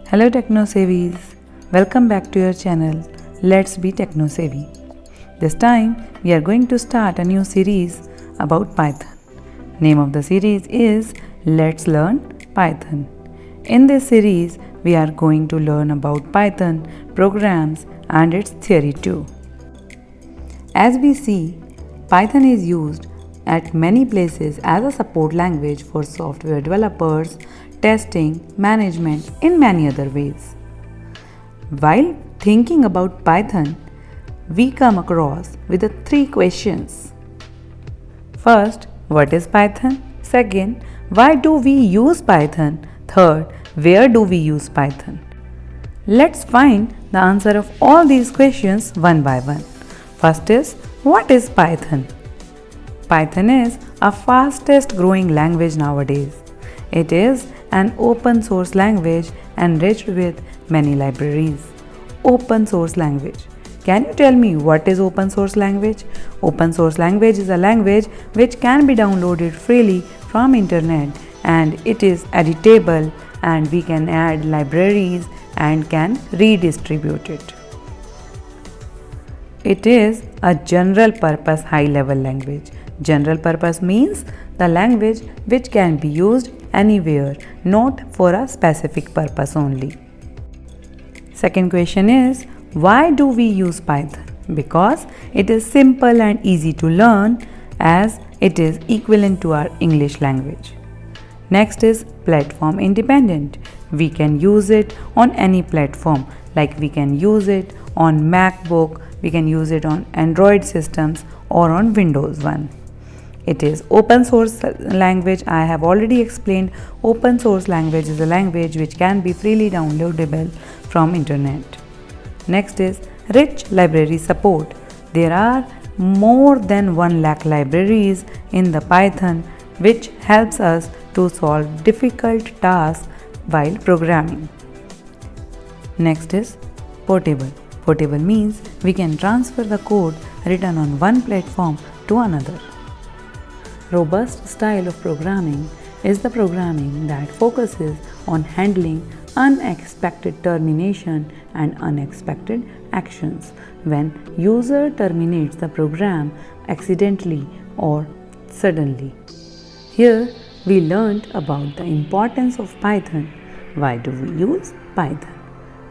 Hello Techno Savies, welcome back to your channel. Let's be Techno Savvy. This time we are going to start a new series about Python. Name of the series is Let's Learn Python. In this series we are going to learn about Python programs and its theory too. As we see, Python is used at many places as a support language for software developers, testing, management, in many other ways. While thinking about Python, we come across with the three questions. First, what is Python? Second, why do we use Python? Third, where do we use Python? Let's find the answer of all these questions one by one. First is, what is Python? Python is a fastest growing language nowadays. It is an open source language enriched with many libraries. Open source language. Can you tell me what is open source language? Open source language is a language which can be downloaded freely from internet, and it is editable, and we can add libraries and can redistribute it. It is a general purpose high level language. General purpose means the language which can be used anywhere, not for a specific purpose only. Second question is, why do we use Python? Because it is simple and easy to learn, as it is equivalent to our English language. Next is platform independent. We can use it on any platform, like we can use it on MacBook, we can use it on Android systems or on Windows One. It is open source language. I have already explained open source language is a language which can be freely downloadable from internet. Next is rich library support. There are more than 1 lakh libraries in the Python which helps us to solve difficult tasks while programming. Next is portable. Portable means we can transfer the code written on one platform to another. Robust style of programming is the programming that focuses on handling unexpected termination and unexpected actions when user terminates the program accidentally or suddenly. Here we learned about the importance of Python. Why do we use Python?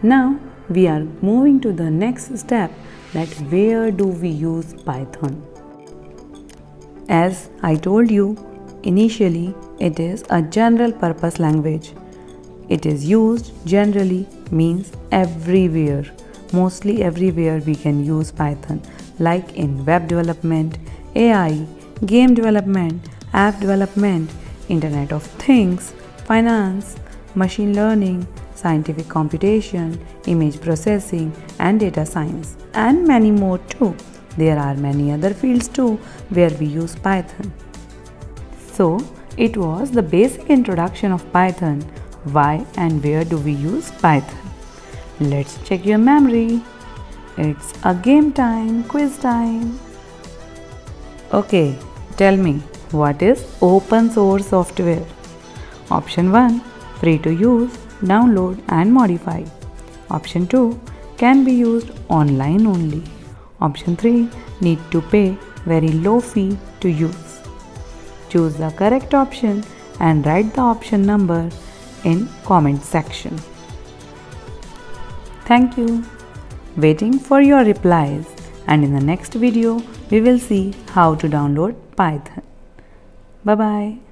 Now we are moving to the next step, that where do we use Python? As I told you initially, it is a general purpose language. It is used generally means everywhere. Mostly everywhere we can use Python, like in web development, AI, game development, app development, Internet of Things, finance, machine learning, scientific computation, image processing, and data science, and many more too. There are many other fields too where we use Python. So, it was the basic introduction of Python. Why and where do we use Python? Let's check your memory. It's a game time, quiz time. Okay, tell me, what is open source software? Option 1, free to use, download and modify. Option 2, can be used online only. Option 3, need to pay very low fee to use. Choose the correct option and write the option number in comment section. Thank you. Waiting for your replies, and in the next video we will see how to download Python. Bye bye.